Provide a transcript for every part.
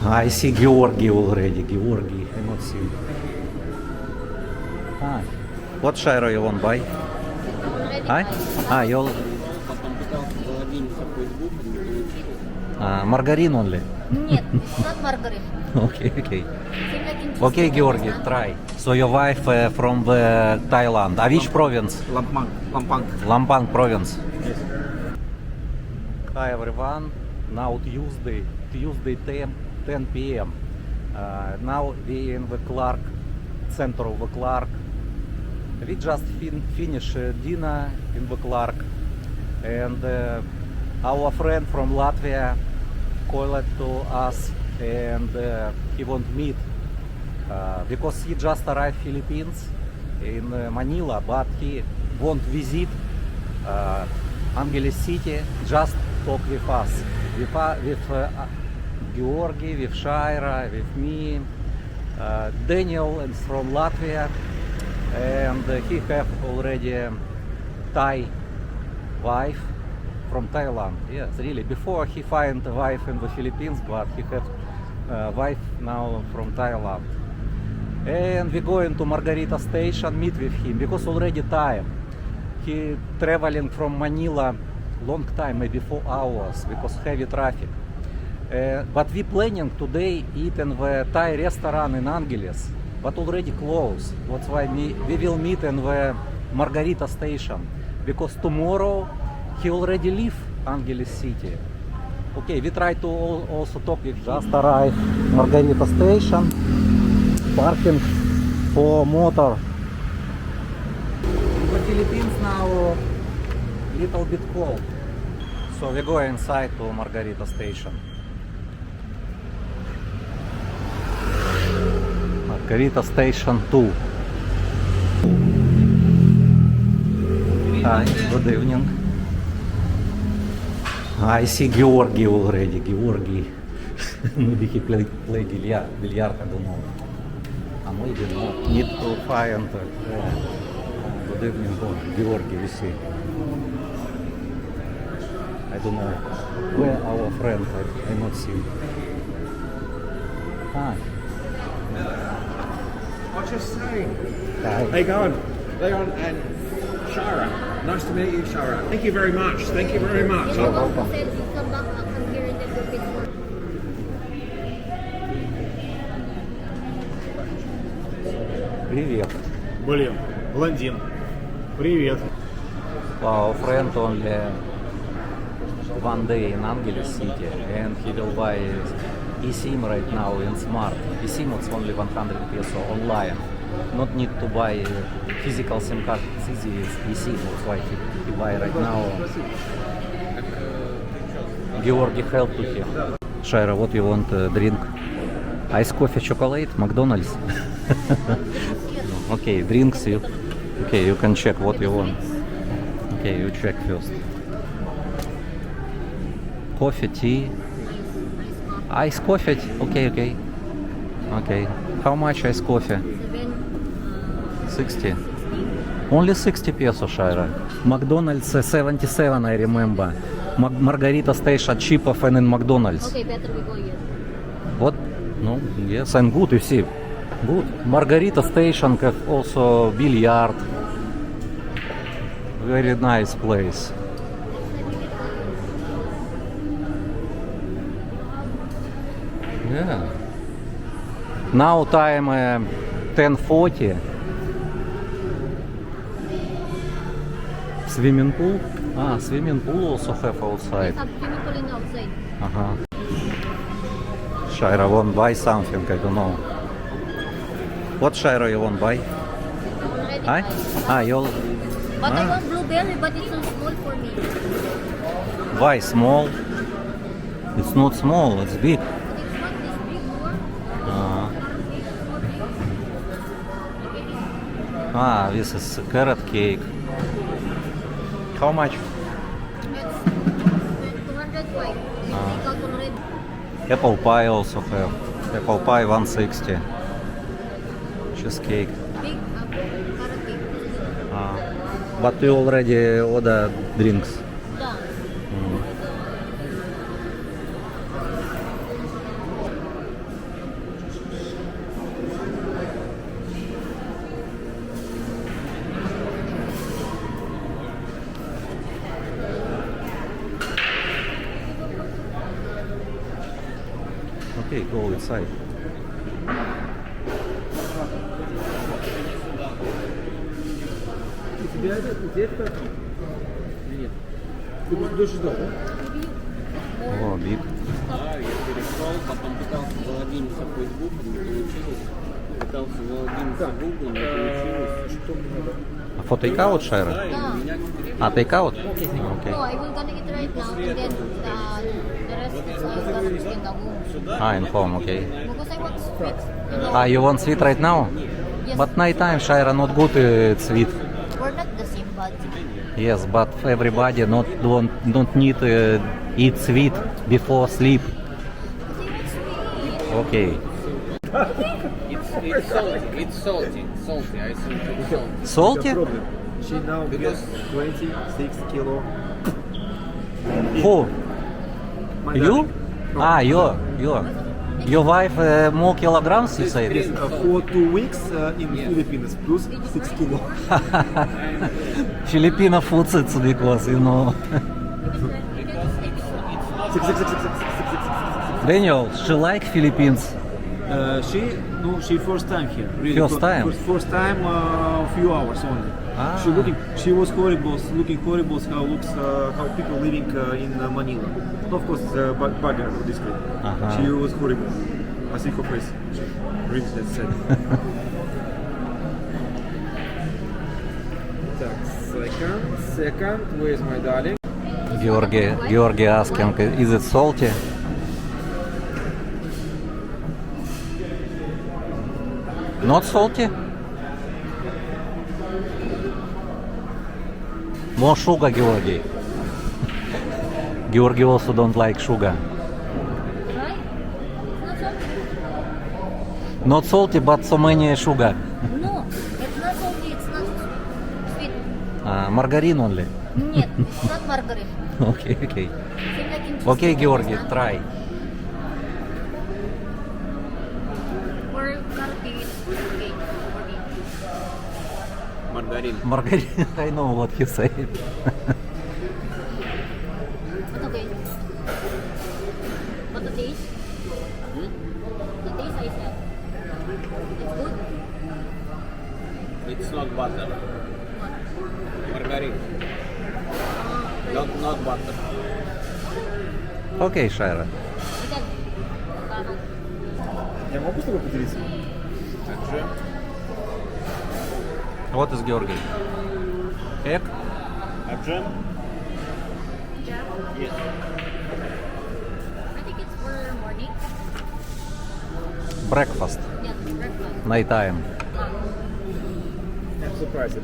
I see Georgi already. Georgi, I not see. Ah, what Shaira you want buy? Hi? Ah, you margarine only. Нет, not margarine. Okay, okay. Same like in Okay, cheesecake, Georgi, huh? try. So your wife from the Thailand. Which province? Lampang. Lampang. Lampang province. Yes. Hi everyone. Now Tuesday 10 p.m. Now we in the Clark, center of the Clark. We just finish dinner in the Clark, and our friend from Latvia called to us, and he want meet because he just arrived Philippines in Manila, but he want visit Angeles City, just talk with us, with Georgi, with Shaira, with me, Daniel is from Latvia, and he have already Thai wife from Thailand. Yes, really. Before he find a wife in the Philippines, but he have wife now from Thailand. And we going to Margarita station, meet with him because already time. He traveling from Manila long time, maybe 4 hours because heavy traffic. But we planning today eat in the Thai restaurant in Angeles, but already closed. That's why we will meet in the Margarita station because tomorrow he already leave Angeles City. Okay, we try to also talk with just arrived Margarita station, parking for motor. In the Philippines now little bit cold, so we go inside to Margarita station. Margarita station 2. Hi, good evening. I see Georgi already. Georgi. Maybe he play billiard, I don't know. Maybe not. Need to find. Good evening, Georgi, we see. I don't know. Where our friend? I not see. Hi. What's your saying? Hi. How you going? Leon and Shara. Nice to meet you, Shara. Thank you very much. Thank you very much. You're welcome. Said he'd come back, I'll come here and then we'll pick more. Привет. William. Блондин. Привет. Our friend only one day in Angeles City, and he will buy eSIM right now in Smart. eSIM it's only 100 peso online. Not need to buy physical SIM card. It's easy. It's eSIM. That's why he buy right now. Georgi help to him. Shaira, what you want drink? Ice coffee, chocolate, McDonald's. Okay, drinks you. Okay, you can check what you want. Okay, you check first. Coffee, tea, ice coffee. Okay, okay, okay. How much ice coffee? 60. Only 60 peso, Shaira. McDonald's 77, I remember. Margarita station cheaper than in McDonald's. Okay, better we go here. What? No, yes, and good, you see. Good. Margarita station have also billiard. Very nice place. Yeah. Now time 10:40. Swimming pool? Ah, swimming pool also have outside. Some swimming pool in outside. Uh-huh. Shaira want buy something, I don't know. What Shaira you want buy? Already Hi? buy. Ah, you But I want blueberry, but it's too small for me. buy small. It's not small, it's big. It's not this big one. Uh, this is carrot cake. How much? It's 200 white. It's take out already. Apple pie also have. Apple pie 160. Cheesecake. Big carrot cake. But you already order drinks. Yeah. Okay, go inside. У тебя это? Нет. Ты будешь ждать, да? О, биг. Да, я перешел, потом пытался залогиниться в Facebook, не получилось. Пытался залогиниться в Google, не получилось. Что мне надо? For takeout, Шайра? Да, и у меня теперь А, takeout? No, Okay. I will gonna eat right now, and then the rest is I gonna cook in the home. Ah, in home, okay. Because I want sweet. You know, Ah, you want sweet right now? yes, But nighttime, Shira, not good sweet. we're not the same body. Yes, but everybody don't need eat sweet before sleep. But I want sweet. Okay. it's salty, it's salty, salty, I think it's salty. Salty? Problem. She now gets 26 kilo. Who? My You? darling. No. Ah, your wife more kilograms, you said? Yes, for 2 weeks in Philippines, plus 6 kilo. Filipino food it's because, you know. Six, six, six, six, six, six, six, six. Daniel, she like Philippines? She first time here. Really, First time? First time, few hours only. Ah. She was horrible, looking horrible. How people living in Manila. Of course, background discreet. Uh-huh. She was horrible. I see her face. Really, that's sad. Second, where's my darling? Georgi asking, is it salty? Not salty? More sugar, Georgi. Georgi also don't like sugar. Right? It's not salty. Not salty, but so many sugar. No, it's not salty. It's not sweet. Margarine only. Нет, it's not margarine. Okay. Seems like in Okay, cheesecake, Georgi, it's not. try. Or curry, it's okay. Маргарин. Margarine, I know what he said. It's okay. But the taste? The taste I said. It's good. It's not butter. What? Margarine. Not butter. Okay, Shira. Again. Parang. Я могу с тобой поделиться? Также What is Georgi? Egg? джем. Yes. I think it's for morning. Breakfast. Yeah, breakfast. Nighttime. I'm surprised.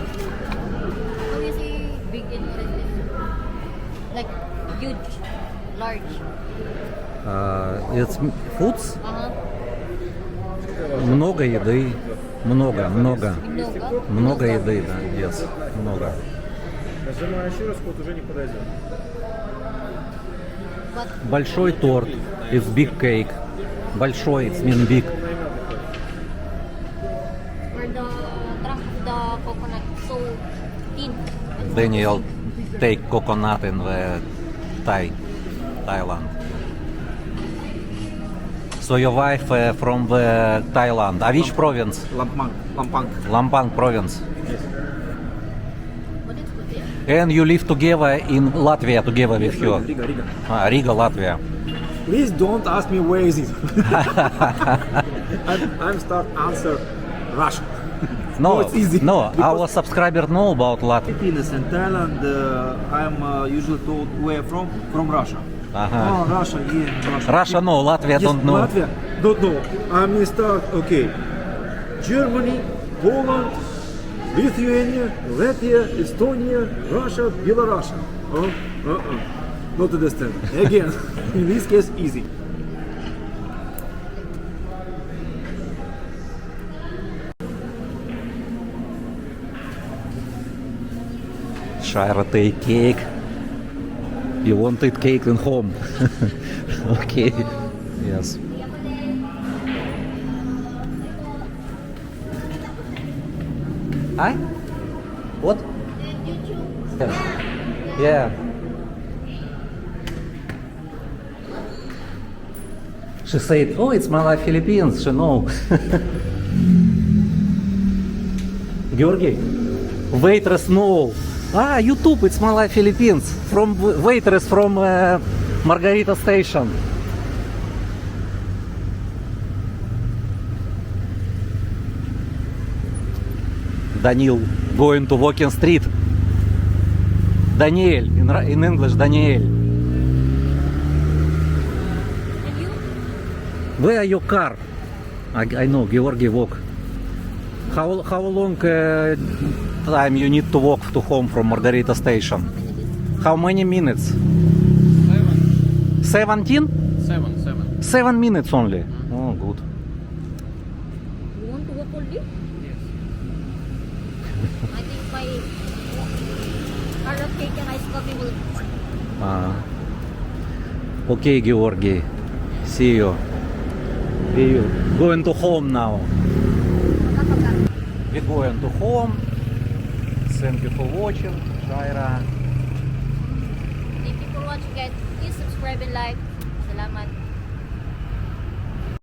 How you say big and what is this? Like huge, large. It's foods? Uh-huh. Много еды. Много. Много. Много еды, да. Yes. Много. Нажимаю еще раз, код уже не подойдет. But Большой торт. It's big cake. Большой, it's mean big. for the trunk of the coconut, so thin. Daniel take coconut in the Thailand. So your wife from the Thailand. Which province? Lampang. Lampang province. But it's good, yeah. And you live together in Latvia together with her. Riga. Riga, Latvia. Please don't ask me where is it. I'm start answer Russia. No, it's easy. no, Because our subscriber know about Latvia. Philippines and Thailand, I'm usually told where from Russia. Uh-huh. Oh, Russia, yeah, Russia. Russia no, Latvia Yes, don't know. Latvia, don't know. I mean, start, okay. Germany, Poland, Lithuania, Latvia, Estonia, Russia, Belarus. Not understand. Again, in this case, easy. Shira take cake. You wanted cake in home. Okay. Yes. Hi? What? Yes. Yeah. She said, "Oh, it's my life, Philippines." She know. Georgi, waitress know. Ah, YouTube, it's my life, Philippines. From waitress from Margarita Station. Daniel going to walking street. Daniel, in English, Daniel. And you? Where your car? I know, Georgi walk. How long time you need to walk to home from Margarita Station? How many minutes? 17? 7 minutes only. Oh, good. You want to walk only? Yes. I think my carrot cake and iced coffee will. Okay, Georgi. See you. We going to home now. We're going to home. Thank you for watching. Shaira. Thank you for watching, guys. Please subscribe and like. Salamat.